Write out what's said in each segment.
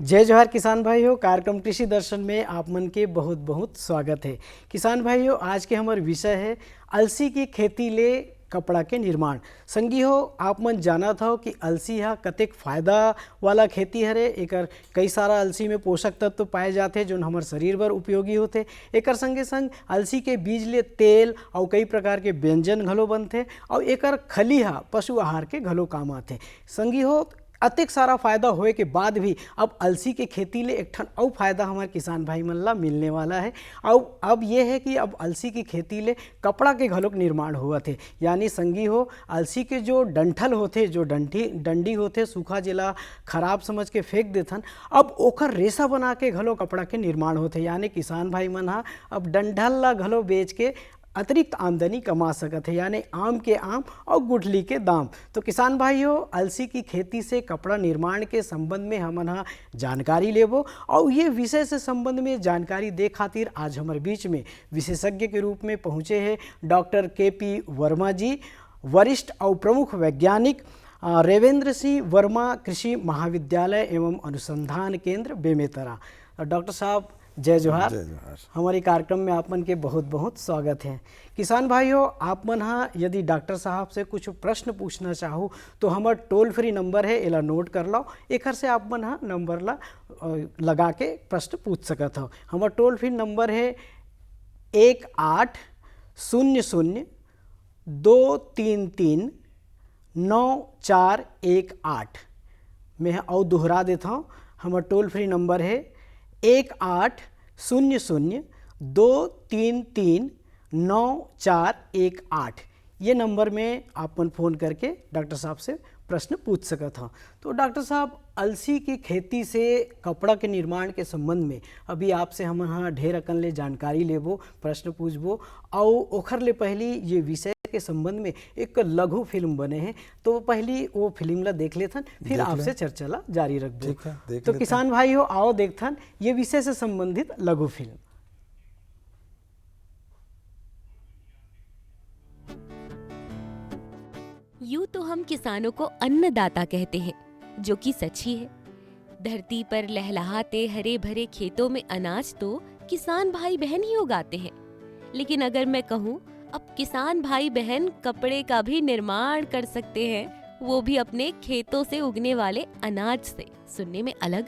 जय जोहार किसान भाइयों। कार्यक्रम कृषि दर्शन में आप मन के बहुत बहुत स्वागत है। किसान भाइयों, आज के हमारे विषय है अलसी की खेती ले कपड़ा के निर्माण। संगी हो, आप मन जाना था कि अलसी हा कतेक फायदा वाला खेती हरे। एकर कई सारा अलसी में पोषक तत्व पाए जाते जो हमारे शरीर बर उपयोगी होते। एकर संगे संग अलसी के बीज ले तेल और कई प्रकार के व्यंजन घलो बनते और एकर खली हा पशु आहार के घलो काम आते। संगी हो, अतेक सारा फायदा होए के बाद भी अब अलसी के खेती ले एक ठन और फायदा हमारे किसान भाई मन ला मिलने वाला है। और अब ये है कि अब अलसी की खेती ले कपड़ा के घलोक निर्माण हुआ थे। यानी संगी हो, अलसी के जो डंठल होते, जो डंडी होते सूखा जिला खराब समझ के फेंक देथन, अब ओकर रेशा बना के घलो कपड़ा के निर्माण होते। यानी किसान भाई मन हा अब डंठल ला घलो बेच के अतिरिक्त आमदनी कमा सकत है। यानी आम के आम और गुठली के दाम। तो किसान भाइयों, अलसी की खेती से कपड़ा निर्माण के संबंध में हमन हा जानकारी लेबो और ये विषय से संबंध में जानकारी दे खातिर आज हमारे बीच में विशेषज्ञ के रूप में पहुँचे हैं डॉक्टर के.पी. वर्मा जी, वरिष्ठ और प्रमुख वैज्ञानिक रेवेंद्र सिंह वर्मा कृषि महाविद्यालय एवं अनुसंधान केंद्र बेमेतरा। डॉक्टर साहब, जय जोहार। हमारे कार्यक्रम में आप मन के बहुत बहुत स्वागत है। किसान भाइयों, आप मन हा यदि डॉक्टर साहब से कुछ प्रश्न पूछना चाहो तो हमार टोल फ्री नंबर है, एला नोट कर लो। एकर से आप मन हा नंबर ला लगा के प्रश्न पूछ सकत हो। हमार टोल फ्री नंबर है 1800-233-9418। मैं और दोहरा देता हूँ, हमार टोल फ्री नंबर है 1800-233-9418। ये नंबर में आप मन फ़ोन करके डॉक्टर साहब से प्रश्न पूछ सकत हो। तो डॉक्टर साहब, अलसी की खेती से कपड़ा के निर्माण के संबंध में अभी आपसे हम हाँ ढेर अकन ले जानकारी लेबो, प्रश्न पूछबो और ओखर ले पहली ये विषय के संबंध में एक लघु फिल्म बने हैं, तो पहली वो फिल्म ला देख लेथन, फिर आपसे चर्चा ला जारी रखबो। तो किसान भाई हो, आओ देखथन ये विषय से संबंधित लघु फिल्म। यूं तो हम किसानों को अन्नदाता कहते हैं, जो कि सच ही है। धरती पर लहलहाते हरे भरे खेतों में अनाज तो किसान भाई बहन ही उगाते हैं। लेकिन अगर मैं कहूँ अब किसान भाई बहन कपड़े का भी निर्माण कर सकते हैं, वो भी अपने खेतों से उगने वाले अनाज से, सुनने में अलग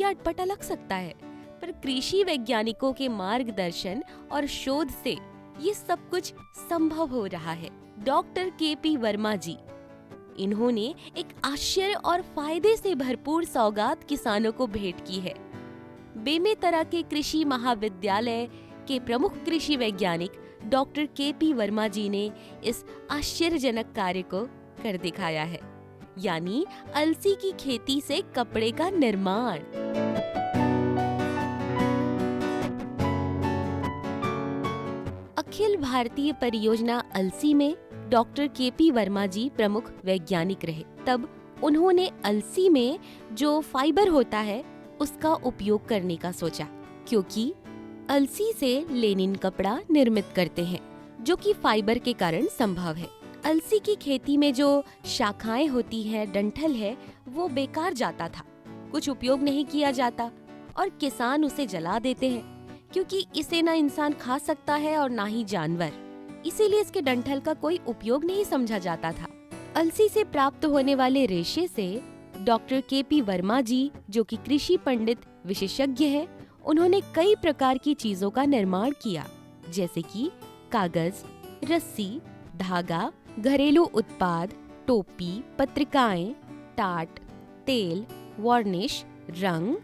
या अटपटा लग सकता है, पर कृषि वैज्ञानिकों के मार्गदर्शन और शोध से ये सब कुछ संभव हो रहा है। Doctor KP. वर्मा जी, इन्होंने एक आश्चर्य और फायदे से भरपूर सौगात किसानों को भेंट की है। बेमेतरा के कृषि महाविद्यालय के प्रमुख कृषि वैज्ञानिक डॉक्टर के.पी. वर्मा जी ने इस आश्चर्यजनक कार्य को कर दिखाया है, यानी अलसी की खेती से कपड़े का निर्माण। अखिल भारतीय परियोजना अलसी में डॉक्टर के.पी. वर्मा जी प्रमुख वैज्ञानिक रहे। तब उन्होंने अलसी में जो फाइबर होता है उसका उपयोग करने का सोचा, क्योंकि अलसी से लेनिन कपड़ा निर्मित करते हैं, जो कि फाइबर के कारण संभव है। अलसी की खेती में जो शाखाएं होती हैं, डंठल है, वो बेकार जाता था, कुछ उपयोग नहीं किया जाता और किसान उसे जला देते हैं, क्योंकि इसे ना इंसान खा सकता है और ना ही जानवर। इसीलिए इसके डंठल का कोई उपयोग नहीं समझा जाता था। अलसी से प्राप्त होने वाले रेशे से डॉक्टर के.पी. वर्मा जी, जो कि कृषि पंडित विशेषज्ञ हैं, उन्होंने कई प्रकार की चीजों का निर्माण किया, जैसे कि कागज, रस्सी, धागा, घरेलू उत्पाद, टोपी, पत्रिकाएं, टाट, तेल, वार्निश, रंग,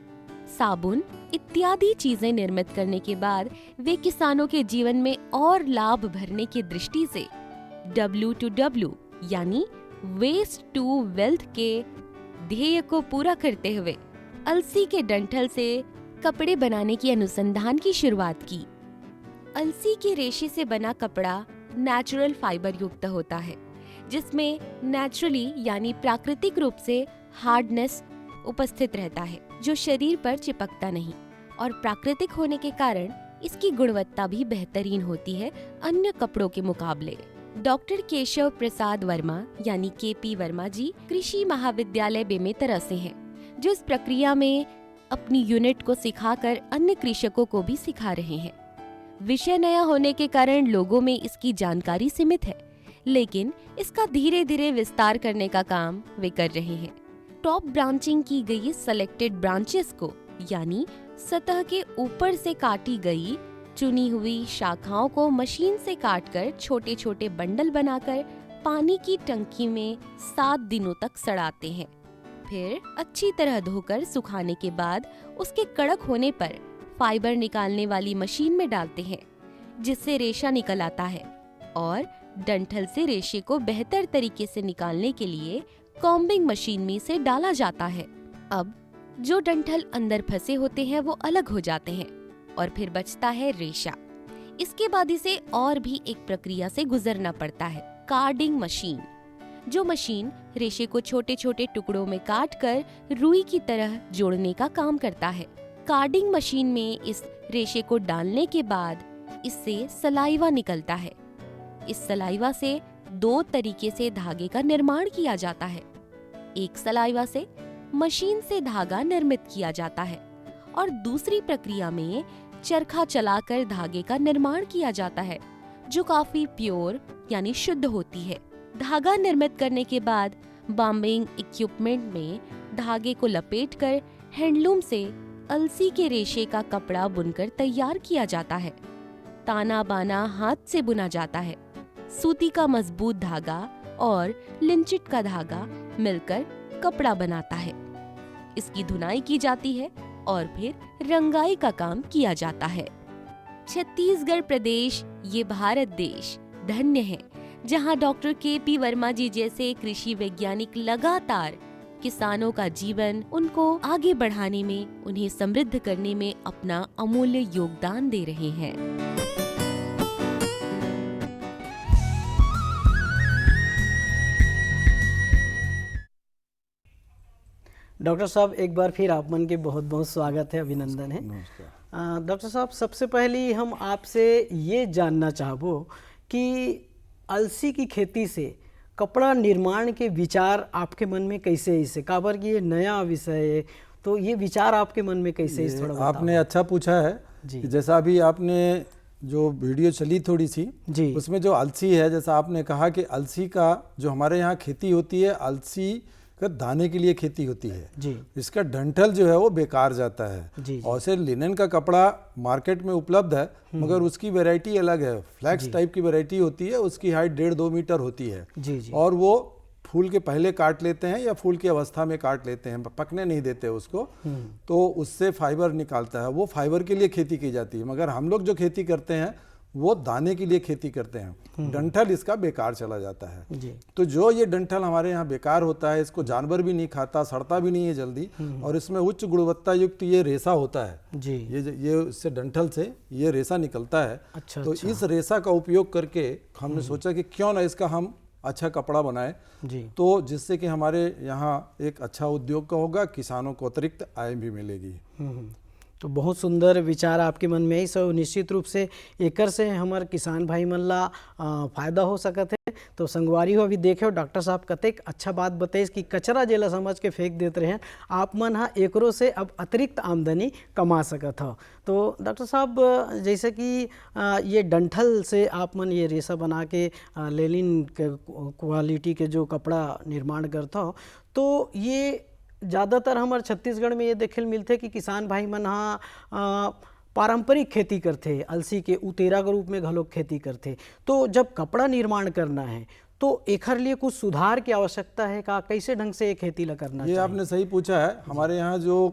साबुन इत्यादि चीजें निर्मित करने के बाद वे किसानों के जीवन में और लाभ भरने की दृष्टि से W2W यानी वेस्ट टू वेल्थ के ध्येय को पूरा करते हुए अलसी के डंठल से कपड़े बनाने की अनुसंधान की शुरुआत की। अलसी के रेशे से बना कपड़ा नेचुरल फाइबर युक्त होता है, जिसमें नेचुरली यानी प्राकृतिक रूप से हार्डनेस उपस्थित रहता है, जो शरीर पर चिपकता नहीं, और प्राकृतिक होने के कारण इसकी गुणवत्ता भी बेहतरीन होती है अन्य कपड़ों के मुकाबले। डॉक्टर केशव प्रसाद वर्मा यानी के.पी. वर्मा जी कृषि महाविद्यालय बेमेतरा से हैं, जो इस प्रक्रिया में अपनी यूनिट को सिखाकर अन्य कृषकों को भी सिखा रहे हैं। विषय नया होने के कारण लोगों में इसकी जानकारी सीमित है, लेकिन इसका धीरे धीरे विस्तार करने का काम वे कर रहे हैं। टॉप ब्रांचिंग की गई सेलेक्टेड ब्रांचेस को, यानी सतह के ऊपर से काटी गई चुनी हुई शाखाओं को मशीन से काटकर छोटे छोटे बंडल बनाकर पानी की टंकी में 7 दिनों तक सड़ाते हैं। फिर अच्छी तरह धोकर सुखाने के बाद उसके कड़क होने पर फाइबर निकालने वाली मशीन में डालते हैं, जिससे रेशा निकल आता है। और डंठल से रेशे को बेहतर तरीके से निकालने के लिए कॉम्बिंग मशीन में से डाला जाता है। अब जो डंठल अंदर फंसे होते हैं वो अलग हो जाते हैं और फिर बचता है रेशा। इसके बाद इसे और भी एक प्रक्रिया से गुजरना पड़ता है, कार्डिंग मशीन, जो मशीन रेशे को छोटे छोटे टुकड़ों में काटकर रुई की तरह जोड़ने का काम करता है। कार्डिंग मशीन में इस रेशे को डालने के बाद इससे सलाइवा निकलता है। इस सलाइवा से 2 तरीके से धागे का निर्माण किया जाता है। एक सलाइवा से मशीन से धागा निर्मित किया जाता है और दूसरी प्रक्रिया में चरखा चलाकर धागे का निर्माण किया जाता है, जो काफी प्योर यानी शुद्ध होती है। धागा निर्मित करने के बाद बाम्बिंग इक्विपमेंट में धागे को लपेटकर हैंडलूम से अलसी के रेशे का कपड़ा बुनकर तैयार किया जाता है। ताना बाना हाथ से बुना जाता है। सूती का मजबूत धागा और लिंचिट का धागा मिलकर कपड़ा बनाता है। इसकी धुनाई की जाती है और फिर रंगाई का काम किया जाता है। छत्तीसगढ़ प्रदेश, ये भारत देश धन्य है, जहां डॉक्टर केपी वर्मा जी जैसे कृषि वैज्ञानिक लगातार किसानों का जीवन, उनको आगे बढ़ाने में, उन्हें समृद्ध करने में अपना अमूल्य योगदान दे रहे हैं। डॉक्टर साहब, एक बार फिर आप मन के बहुत बहुत स्वागत है, अभिनंदन है। डॉक्टर साहब, सबसे पहले हम आपसे ये जानना चाहबो कि अलसी की खेती से कपड़ा निर्माण के विचार आपके मन में कैसे इसे, काबर कि ये नया विषय है, तो ये विचार आपके मन में कैसे इस थोड़ा आपने अच्छा पूछा है जी। कि जैसा अभी आपने जो वीडियो चली थोड़ी सी जी, उसमें जो अलसी है, जैसा आपने कहा कि अलसी का जो हमारे यहाँ खेती होती है, अलसी का दाने के लिए खेती होती है जी, इसका डंठल जो है वो बेकार जाता है। जी, और से लिनन का कपड़ा मार्केट में उपलब्ध है, मगर उसकी वैरायटी अलग है। फ्लैक्स टाइप की वैरायटी होती है, उसकी हाइट 1.5-2 मीटर होती है। जी, जी, और वो फूल के पहले काट लेते हैं या फूल की अवस्था में काट लेते हैं, पकने नहीं देते उसको, तो उससे फाइबर निकालता है। वो फाइबर के लिए खेती की जाती है, मगर हम लोग जो खेती करते हैं वो दाने के लिए खेती करते हैं। डंठल इसका बेकार चला जाता है। जी, तो जो ये डंठल हमारे यहाँ बेकार होता है, इसको जानवर भी नहीं खाता, सड़ता भी नहीं है जल्दी, और इसमें उच्च गुणवत्ता युक्त ये रेशा होता है। जी, ये इससे डंठल से ये रेशा निकलता है। अच्छा, तो इस रेशा का उपयोग करके हमने सोचा कि क्यों ना इसका हम अच्छा कपड़ा बनाए, जी, तो जिससे कि हमारे यहाँ एक अच्छा उद्योग का होगा, किसानों को अतिरिक्त आय भी मिलेगी। तो बहुत सुंदर विचार आपके मन में है। सो निश्चित रूप से एकर से हमारे किसान भाई मन ला फायदा हो सकत है। तो संगवारी हो, अभी देखे डॉक्टर साहब कतेक अच्छा बात बताइस कि कचरा जेला समझ के फेंक देते रहे, आप मन हाँ एकरों से अब अतिरिक्त आमदनी कमा सकत हो। तो डॉक्टर साहब, जैसे कि ये डंठल से आप मन ये रेशा बना के लेलिन के क्वालिटी के जो कपड़ा निर्माण करता हो, तो ये ज़्यादातर हमारे छत्तीसगढ़ में ये देखे मिलते कि किसान भाई मन हाँ पारंपरिक खेती करते, अलसी के उतेरा के रूप में घलोक खेती करते। तो जब कपड़ा निर्माण करना है तो एकर लिए कुछ सुधार की आवश्यकता है का, कैसे ढंग से ये खेती ला करना ये आपने सही पूछा है। हमारे यहाँ जो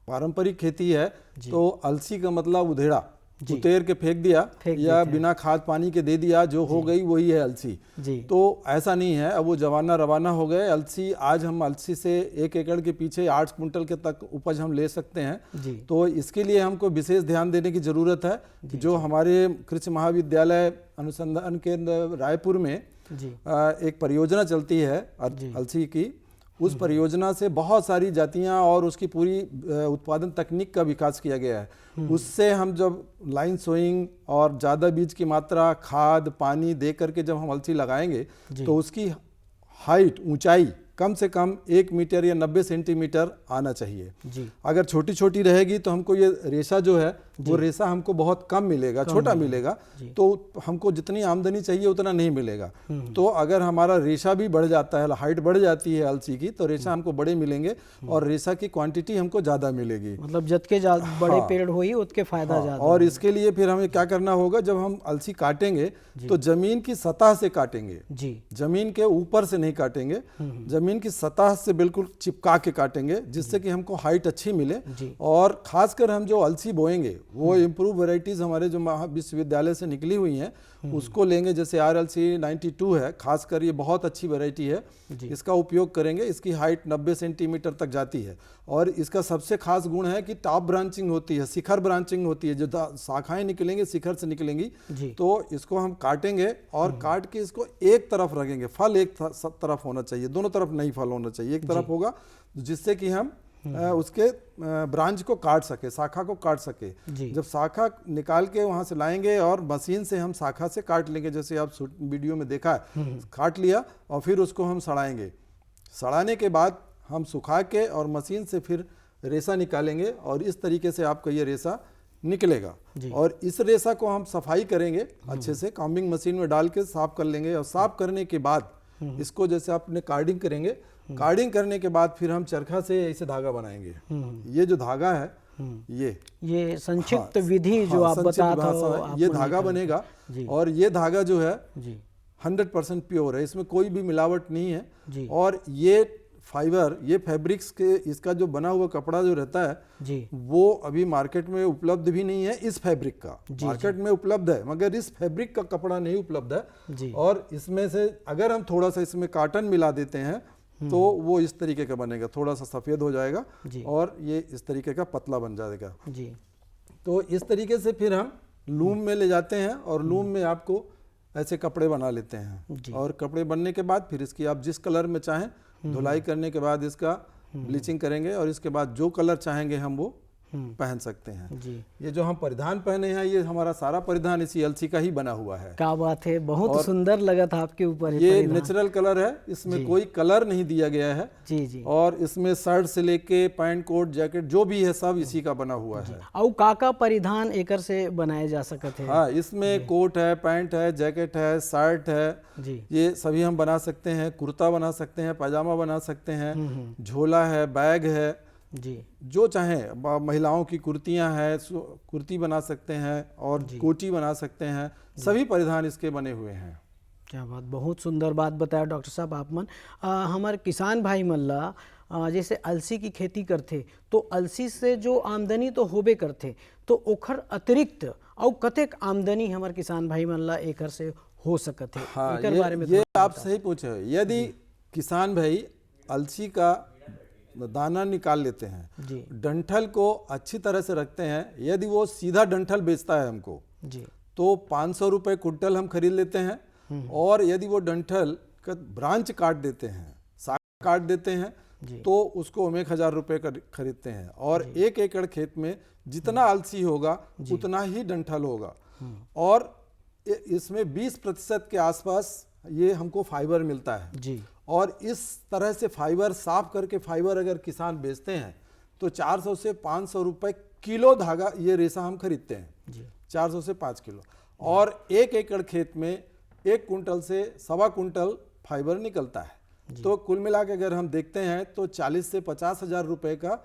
पारंपरिक खेती है, तो अलसी का मतलब उधेड़ा, उतेर के फेंक दिया या बिना खाद पानी के दे दिया, जो हो गई वही है अलसी जी। तो ऐसा नहीं है, अब वो जमाना रवाना हो गए। अलसी आज हम अलसी से 1 एकड़ के पीछे 8 कुंटल के तक उपज हम ले सकते हैं जी। तो इसके लिए हमको विशेष ध्यान देने की जरूरत है कि जो हमारे कृषि महाविद्यालय अनुसंधान केंद्र रायपुर में एक परियोजना चलती है अलसी की, उस परियोजना से बहुत सारी जातियां और उसकी पूरी उत्पादन तकनीक का विकास किया गया है। उससे हम जब लाइन सोइंग और ज़्यादा बीज की मात्रा, खाद पानी दे करके जब हम अलसी लगाएंगे तो उसकी हाइट, ऊंचाई कम से कम 1 मीटर या 90 सेंटीमीटर आना चाहिए। जी। अगर छोटी छोटी रहेगी तो हमको ये रेशा जो है वो रेशा हमको बहुत कम मिलेगा, छोटा मिलेगा, तो हमको जितनी आमदनी चाहिए उतना नहीं मिलेगा। तो अगर हमारा रेशा भी बढ़ जाता है, हाइट बढ़ जाती है अलसी की, तो रेशा हमको बड़े मिलेंगे और रेशा की क्वांटिटी हमको ज़्यादा मिलेगी। मतलब जितके बड़े पेड़ होई उतके फायदा ज़्यादा। और इसके लिए फिर हमें क्या करना होगा, जब हम अलसी काटेंगे तो जमीन की सतह से काटेंगे जी। जमीन के ऊपर से नहीं काटेंगे, जमीन की सतह से बिल्कुल चिपका के काटेंगे, जिससे कि हमको हाइट अच्छी मिले। और खासकर हम जो अलसी बोएंगे वो इम्प्रूव वैरायटीज हमारे जो विश्वविद्यालय से निकली हुई हैं उसको लेंगे, जैसे RLC 92 है, खासकर ये बहुत अच्छी वैरायटी है, इसका उपयोग करेंगे। इसकी हाइट 90 सेंटीमीटर तक जाती है और इसका सबसे खास गुण है कि टॉप ब्रांचिंग होती है, शिखर ब्रांचिंग होती है, जो शाखाएं निकलेंगी शिखर से निकलेंगी। तो इसको हम काटेंगे और काट के इसको एक तरफ रखेंगे, फल एक तरफ होना चाहिए, दोनों तरफ नहीं फल होना चाहिए, एक तरफ होगा, जिससे कि हम उसके ब्रांच को काट सके, शाखा को काट सके। जब शाखा निकाल के वहां से लाएंगे और मशीन से हम शाखा से काट लेंगे, जैसे आप वीडियो में देखा है, काट लिया और फिर उसको हम सड़ाएंगे। सड़ाने के बाद हम सुखा के और मशीन से फिर रेशा निकालेंगे और इस तरीके से आपका ये रेशा निकलेगा। और इस रेशा को हम सफाई करेंगे अच्छे से, कॉम्बिंग मशीन में डाल के साफ कर लेंगे और साफ करने के बाद इसको जैसे आपने कार्डिंग करेंगे, कार्डिंग करने के बाद फिर हम चरखा से ऐसे धागा बनाएंगे। ये जो धागा है ये संक्षिप्त विधि जो आप बताते हो, ये धागा बनेगा और ये धागा जो है 100% प्योर है, इसमें कोई भी मिलावट नहीं है। और ये फाइबर, ये फैब्रिक्स के, इसका जो बना हुआ कपड़ा जो रहता है वो अभी मार्केट में उपलब्ध भी नहीं है। इस फैब्रिक का मार्केट में उपलब्ध है मगर इस फैब्रिक का कपड़ा नहीं उपलब्ध है। और इसमें से अगर हम थोड़ा सा इसमें कॉटन मिला देते हैं तो वो इस तरीके का बनेगा, थोड़ा सा सफ़ेद हो जाएगा और ये इस तरीके का पतला बन जाएगा। तो इस तरीके से फिर हम लूम में ले जाते हैं और लूम में आपको ऐसे कपड़े बना लेते हैं। और कपड़े बनने के बाद फिर इसकी आप जिस कलर में चाहें, धुलाई करने के बाद इसका ब्लीचिंग करेंगे और इसके बाद जो कलर चाहेंगे हम वो पहन सकते हैं। ये जो हम परिधान पहने हैं ये हमारा सारा परिधान इसी अलसी का ही बना हुआ है। क्या बात है, बहुत सुंदर लगा था आपके ऊपर। ये नेचुरल कलर है, इसमें कोई कलर नहीं दिया गया है। और इसमें शर्ट से लेके पैंट कोट जैकेट जो भी है सब इसी का बना हुआ है। और काका परिधान एकर से बनाए जा सकते हैं। हाँ, इसमें कोट है, पैंट है, जैकेट है, शर्ट है, ये सभी हम बना सकते हैं। कुर्ता बना सकते हैं, पैजामा बना सकते हैं, झोला है, बैग है, जो चाहें। महिलाओं की कुर्तियां हैं, कुर्ती बना सकते हैं और कोटी बना सकते हैं, सभी परिधान इसके बने हुए हैं। क्या बात, बहुत सुंदर बात बताया डॉक्टर साहब आप मन। हमारे किसान भाई मल्ला जैसे अलसी की खेती करते तो अलसी से जो आमदनी तो होबे करते, तो ओखर अतिरिक्त और कतेक आमदनी हमारे किसान भाई मल्ला एकर से हो सकते है? हाँ, ये आप सही पूछे। यदि किसान भाई अलसी का दाना निकाल लेते हैं, डंठल को अच्छी तरह से रखते हैं, यदि वो सीधा डंठल बेचता है हमको तो 500 रुपये कुंटल हम खरीद लेते हैं। और यदि वो डंठल का ब्रांच काट देते हैं, शाखा काट देते हैं, तो उसको हम 1000 रुपये का खरीदते हैं। और 1 एकड़ खेत में जितना अलसी होगा उतना ही डंठल होगा। और इसमें 20% के आसपास ये हमको फाइबर मिलता है। और इस तरह से फाइबर साफ करके फाइबर अगर किसान बेचते हैं तो 400 से 500 रुपए किलो धागा ये रेशा हम खरीदते हैं, 400 से 5 किलो। और 1 एकड़ खेत में 1 कुंटल से 1.25 कुंटल फाइबर निकलता है। तो कुल मिला के अगर हम देखते हैं तो 40 से 50 हजार रुपए का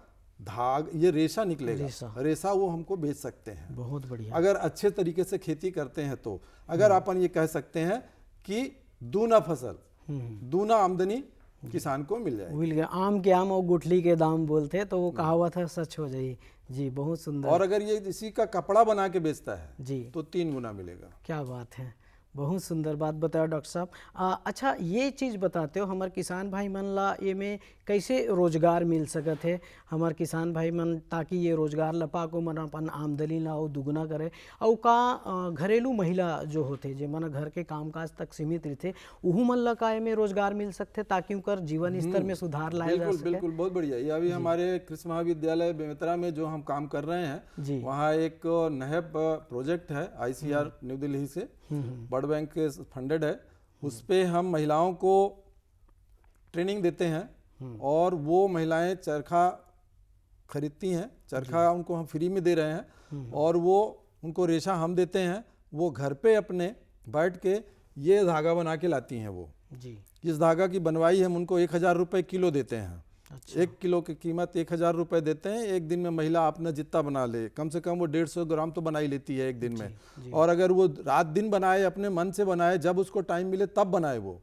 ये रेशा निकलेगा। रेशा वो हमको बेच सकते हैं। बहुत बढ़िया। अगर अच्छे तरीके से खेती करते हैं तो अगर अपन ये कह सकते हैं कि दूना फसल, दूना आमदनी किसान को मिल जाएगी। मिल गया, आम के आम और गुठली के दाम बोलते तो वो कहावत है, सच हो जाए। जी, बहुत सुंदर। और अगर ये इसी का कपड़ा बना के बेचता है तो 3 गुना मिलेगा। क्या बात है, बहुत सुंदर बात बताया डॉक्टर साहब। अच्छा, ये चीज़ बताते हो हमारे किसान भाई मन ला ये में कैसे रोजगार मिल सकत है हमारे किसान भाई मन, ताकि ये रोजगार लपा को मन अपन आमदनी ला और दुगुना करे। और का घरेलू महिला जो होते जे मन घर के कामकाज तक सीमित रहते, उहू मन ला का में रोजगार मिल सकते ताकि उनकर जीवन स्तर में सुधार लाया जा सके? बिल्कुल, बहुत बढ़िया। ये अभी हमारे कृषि महाविद्यालय बेमेतरा में जो हम काम कर रहे हैं वहाँ एक नहब प्रोजेक्ट है ICR न्यू दिल्ली से, वर्ल्ड बैंक के फंडेड है। उस पे हम महिलाओं को ट्रेनिंग देते हैं और वो महिलाएं चरखा खरीदती हैं, चरखा उनको हम फ्री में दे रहे हैं और वो उनको रेशा हम देते हैं, वो घर पे अपने बैठ के ये धागा बना के लाती हैं। वो जी। इस धागा की बनवाई हम उनको 1000 रुपये किलो देते हैं। अच्छा। 1 किलो की कीमत 1000 रुपये देते हैं। एक दिन में महिला अपना जितना बना ले, कम से कम वो 150 ग्राम तो बना ही लेती है एक दिन में। और अगर वो रात दिन बनाए, अपने मन से बनाए, जब उसको टाइम मिले तब बनाए वो,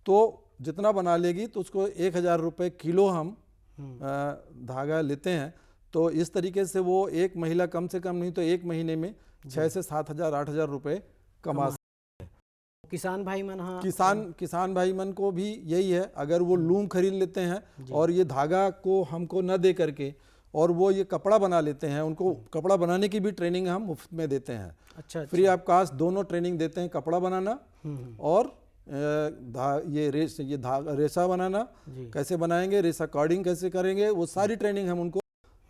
तो जितना बना लेगी तो उसको 1000 रुपये किलो हम धागा लेते हैं। तो इस तरीके से वो एक महिला कम से कम नहीं तो एक महीने में 6 से 7,000 8,000 रुपये कमा। किसान भाई मन, हाँ, किसान भाई मन को भी यही है, अगर वो लूम खरीद लेते हैं और ये धागा को हमको न दे करके और वो ये कपड़ा बना लेते हैं, उनको कपड़ा बनाने की भी ट्रेनिंग हम मुफ्त में देते हैं। अच्छा। फ्री ऑफ कास्ट दोनों ट्रेनिंग देते हैं, कपड़ा बनाना और रेशा बनाना कैसे बनाएंगे, रेशा कॉर्डिंग कैसे करेंगे, वो सारी ट्रेनिंग हम उनको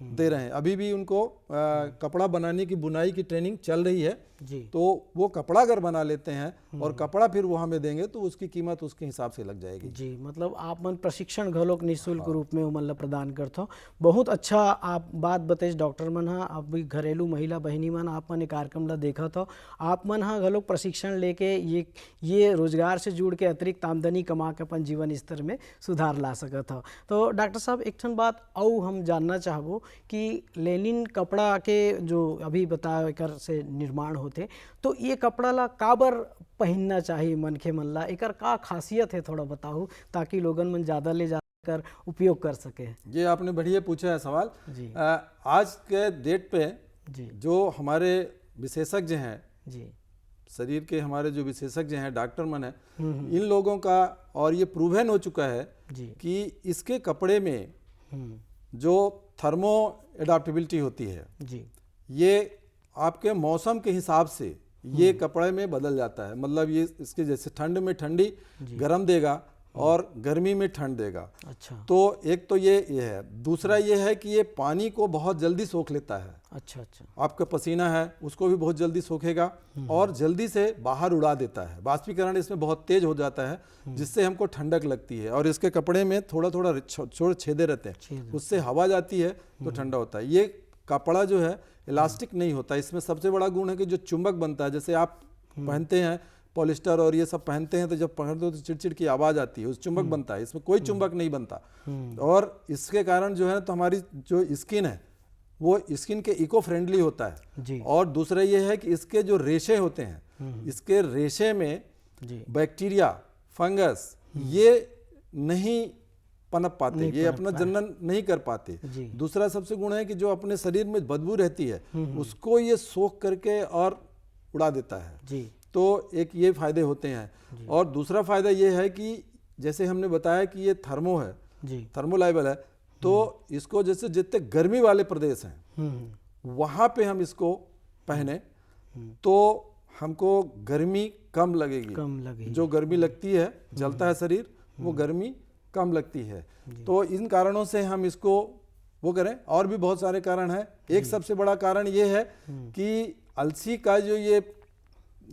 दे रहे हैं। अभी भी उनको कपड़ा बनाने की, बुनाई की ट्रेनिंग चल रही है जी। तो वो कपड़ा अगर बना लेते हैं और कपड़ा फिर वो हमें देंगे तो उसकी कीमत उसके हिसाब से लग जाएगी जी। मतलब आप मन प्रशिक्षण घलोक निःशुल्क रूप में मतलब प्रदान करते हो। बहुत अच्छा आप बात बताइस डॉक्टर मन, हाँ, आप भी घरेलू महिला बहिनी मन आप मन कार्यक्रम ला देखा हो, आप मन हाँ घलोक प्रशिक्षण लेके ये रोजगार से जुड़ के अतिरिक्त आमदनी कमा के अपन जीवन स्तर में सुधार ला सकत हो। तो डॉक्टर साहब एक ठन बात और हम जानना चाहबो कि लेनिन कपड़ा के जो अभी बताए कर से निर्माण होते, तो ये कपड़ा ला काबर पहनना चाहिए मनखे मन ला, एकर का खासियत है थोड़ा बताओ ताकि लोगन मन ज़्यादा ले ज्यादा कर उपयोग कर सके। ये आपने बढ़िया पूछा है सवाल जी। आज के डेट पे जी। जो हमारे विशेषज्ञ हैं जी, शरीर के, हमारे जो विशेषज्ञ हैं डॉक्टर मन है, इन लोगों का और ये प्रूवन हो चुका है जी। कि इसके कपड़े में जो थर्मो एडाप्टेबिलिटी होती है जी। ये आपके मौसम के हिसाब से ये कपड़े में बदल जाता है। मतलब ये इसके जैसे ठंड में ठंडी गर्म देगा और गर्मी में ठंड देगा। अच्छा। तो एक तो ये है, दूसरा ये है कि ये पानी को बहुत जल्दी सोख लेता है। अच्छा। अच्छा। आपका पसीना है उसको भी बहुत जल्दी सोखेगा और जल्दी से बाहर उड़ा देता है। बाष्पीकरण इसमें बहुत तेज हो जाता है जिससे हमको ठंडक लगती है। और इसके कपड़े में थोड़ा थोड़ा छोटे छेदे रहते हैं, उससे हवा जाती है तो ठंडा होता है। ये कपड़ा जो है इलास्टिक नहीं होता। इसमें सबसे बड़ा गुण है कि जो चुंबक बनता है, जैसे आप पहनते हैं पॉलिस्टर और ये सब पहनते हैं तो जब पहनते हो तो चिड़चिड़ की आवाज़ आती है, उस चुंबक बनता है। इसमें कोई चुंबक नहीं बनता। और इसके कारण जो है तो हमारी जो स्किन है वो स्किन के इको फ्रेंडली होता है जी। और दूसरा ये है कि इसके जो रेशे होते हैं, इसके रेशे में बैक्टीरिया, फंगस ये नहीं पनप पाते, ये अपना जनन नहीं कर पाते। दूसरा सबसे गुण है कि जो अपने शरीर में बदबू रहती है उसको ये सोख करके और उड़ा देता है जी। तो एक ये फायदे होते हैं। और दूसरा फायदा ये है कि जैसे हमने बताया कि ये थर्मो है जी, थर्मोलाइबल है, तो इसको जैसे जितने गर्मी वाले प्रदेश हैं वहाँ पे हम इसको पहने तो हमको गर्मी कम लगेगी। जो गर्मी लगती है, जलता है शरीर, वो गर्मी कम लगती है। तो इन कारणों से हम इसको वो करें। और भी बहुत सारे कारण हैं। एक सबसे बड़ा कारण ये है कि अलसी का जो ये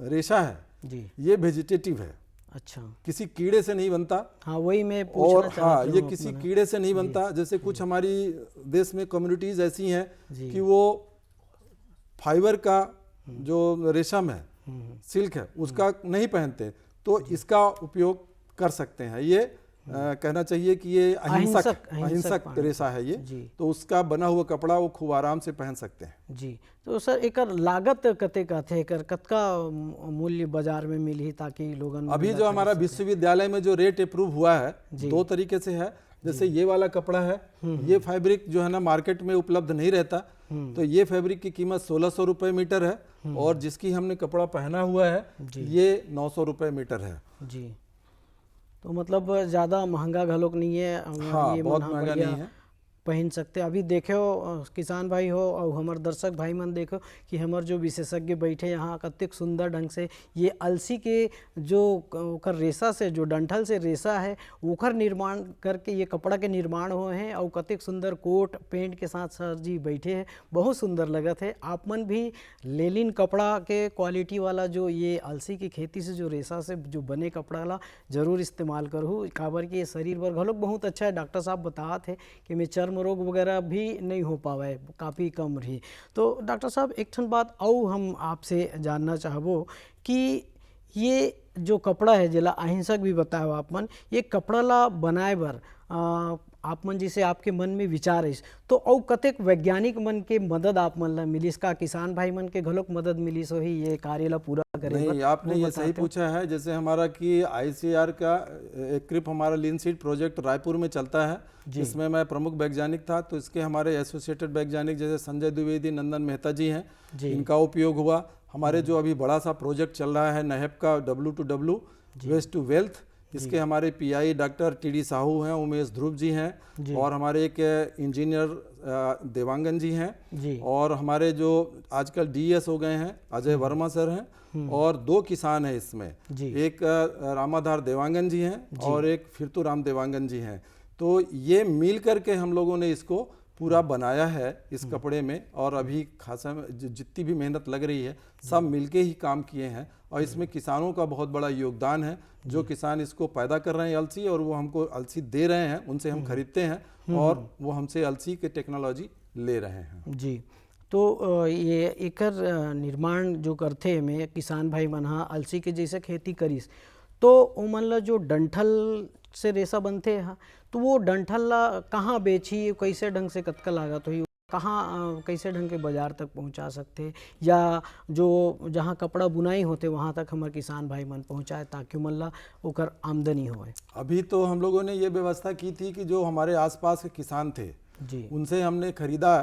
रेशा है जी, ये वेजिटेटिव है। अच्छा। किसी कीड़े से नहीं बनता। हाँ, वही मैं पूछना और हाँ, ये किसी कीड़े से नहीं बनता। जैसे कुछ हमारी देश में कम्युनिटीज ऐसी हैं कि वो फाइबर का जो रेशम है, सिल्क है, उसका नहीं पहनते, तो इसका उपयोग कर सकते हैं। ये कहना चाहिए कि ये अहिंसक रेशा है ये, तो उसका बना हुआ कपड़ा वो खूब आराम से पहन सकते हैं जी। तो सर एकर लागत कते थे, एकर कतका मूल्य बाजार में मिली ताकि लोगन अभी जो हमारा विश्वविद्यालय में जो रेट अप्रूव हुआ है दो तरीके से है। जैसे ये वाला कपड़ा है, ये फैब्रिक जो है ना मार्केट में उपलब्ध नहीं रहता, तो ये फैब्रिक की कीमत 1600 रुपये मीटर है और जिसकी हमने कपड़ा पहना हुआ है ये 900 रुपये मीटर है जी। तो मतलब ज़्यादा महंगा घलोक नहीं है। हाँ, बहुत महंगा नहीं है। पहन सकते। अभी देखो किसान भाई हो और हमार दर्शक भाई मन देखो कि हमार जो विशेषज्ञ बैठे यहाँ कतेक सुंदर ढंग से ये अलसी के जो ओकर रेशा से, जो डंठल से रेशा है ओकर निर्माण करके ये कपड़ा के निर्माण हुए हैं और कतेक सुंदर कोट पेंट के साथ सर जी बैठे हैं, बहुत सुंदर लगत है। आप मन भी लेलिन कपड़ा के क्वालिटी वाला जो ये अलसी की खेती से जो रेशा से जो बने कपड़ा ला जरूर इस्तेमाल करूँ, काबर कि ये शरीर पर घलोक बहुत अच्छा है। डॉक्टर साहब बता थे कि मैं चर्म रोग वगैरह भी नहीं हो पावे, काफ़ी कम रही। तो डॉक्टर साहब एक ठन बात और हम आपसे जानना चाहबो कि ये जो कपड़ा है जिला अहिंसक भी बताओ आप मन, ये कपड़ा ला बनाए बर आप मन जिसे आपके मन में विचार है तो और कतेक वैज्ञानिक मन के मदद आप मन ला मिलिस, का किसान भाई मन के घलोक मदद मिलिस हो ही ये कार्य ला पूरा करे? नहीं, आपने ये सही पूछा है। जैसे हमारा कि ICAR का क्रिप हमारा लीन सीड प्रोजेक्ट रायपुर में चलता है, जिसमें मैं प्रमुख वैज्ञानिक था। तो इसके हमारे एसोसिएटेड वैज्ञानिक जैसे संजय द्विवेदी, नंदन मेहता जी हैं, इनका उपयोग हुआ। हमारे जो अभी बड़ा सा प्रोजेक्ट चल रहा है नहप का W2W वेस्ट टू वेल्थ, इसके हमारे PI डॉक्टर TD साहू हैं, उमेश ध्रुव जी हैं, और हमारे एक इंजीनियर देवांगन जी हैं, और हमारे जो आजकल DS हो गए हैं अजय वर्मा सर हैं, और 2 किसान हैं इसमें, एक रामाधार देवांगन जी हैं और एक फिरतू राम देवांगन जी हैं। तो ये मिल करके हम लोगों ने इसको पूरा बनाया है इस कपड़े में, और अभी खासा जितनी भी मेहनत लग रही है सब मिलके ही काम किए हैं। और इसमें किसानों का बहुत बड़ा योगदान है, जो किसान इसको पैदा कर रहे हैं अलसी, और वो हमको अलसी दे रहे हैं, उनसे हम खरीदते हैं और वो हमसे अलसी के टेक्नोलॉजी ले रहे हैं जी। तो ये एकर निर्माण जो करथे में किसान भाई मन हा अलसी के जैसे खेती करिस तो ओमन ला जो डंठल से रेशा बनते हा, तो वो डंठल ला कहाँ बेची, कैसे ढंग से कतका लागत होई, कहाँ कैसे ढंग के बाजार तक पहुंचा सकते, या जो जहाँ कपड़ा बुनाई होते वहाँ तक हमारे किसान भाई मन पहुँचाए ताकि मन ला ओकर आमदनी होए? अभी तो हम लोगों ने ये व्यवस्था की थी कि जो हमारे आसपास के किसान थे जी, उनसे हमने खरीदा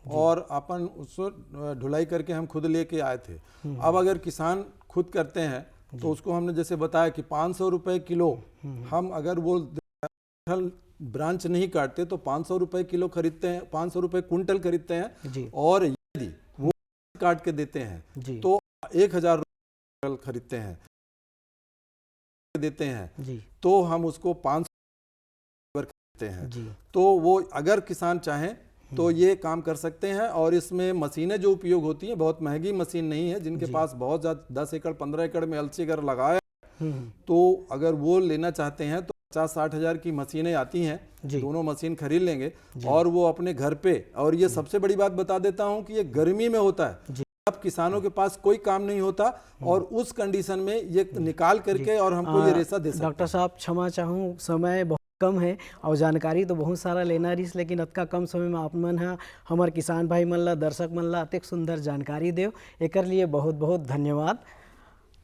और अपन उसको ढुलाई करके हम खुद लेके आए थे। अब अगर किसान खुद करते हैं तो उसको हमने जैसे बताया कि 500 रुपये किलो, हम अगर वो ब्रांच नहीं काटते तो 500 रुपये किलो खरीदते हैं, 500 रुपये कुंटल खरीदते हैं, और यदि वो काट के देते हैं तो 1000 रुपये खरीदते हैं देते हैं, तो हम उसको 500 खरीदते हैं। तो वो अगर किसान चाहें तो ये काम कर सकते हैं। और इसमें मशीनें जो उपयोग होती हैं बहुत महंगी मशीन नहीं है, जिनके पास बहुत ज़्यादा 10 एकड़ 15 एकड़ में अलसी अगर लगाया तो अगर वो लेना चाहते हैं तो 50-60 हज़ार की मशीनें आती हैं, दोनों मशीन खरीद लेंगे और वो अपने घर पे। और ये सबसे बड़ी बात बता देता हूँ कि ये गर्मी में होता है, अब किसानों के पास कोई काम नहीं होता, और उस कंडीशन में ये निकाल करके और हमको ये रेशा दे सकते हैं। डॉक्टर साहब क्षमा चाहूँ, समय बहुत कम है और जानकारी तो बहुत सारा लेना रहीस, लेकिन अतका कम समय में आप मन हा हमार किसान भाई मन ला, दर्शक मन ला अतेक सुंदर जानकारी देव, एकर लिए बहुत बहुत धन्यवाद।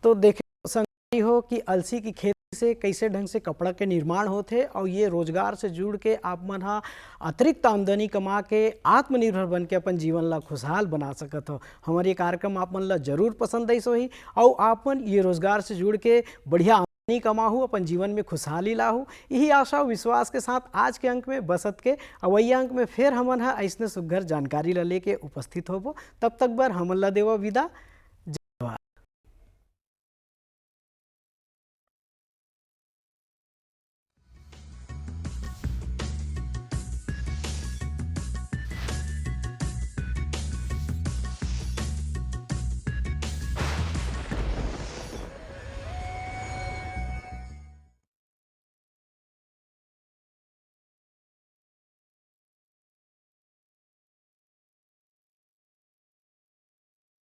तो देखे संगवारी हो कि अलसी की खेती से कैसे ढंग से कपड़ा के निर्माण होते और ये रोजगार से जुड़ के आप मन हा अतिरिक्त आमदनी कमा के आत्मनिर्भर बन के अपन जीवन ला खुशहाल बना सकत हो। हमारे ये कार्यक्रम आप मन ला जरूर पसंद आई सोही और आप मन ये रोजगार से जुड़ के बढ़िया कमाहू, अपन जीवन में खुशहाली लाहू, यही आशा और विश्वास के साथ आज के अंक में बसत के अवैया अंक में फिर हमन हा ऐसने सुघर जानकारी ला लेके उपस्थित होबो। तब तक बर हमन ला देवा विदा।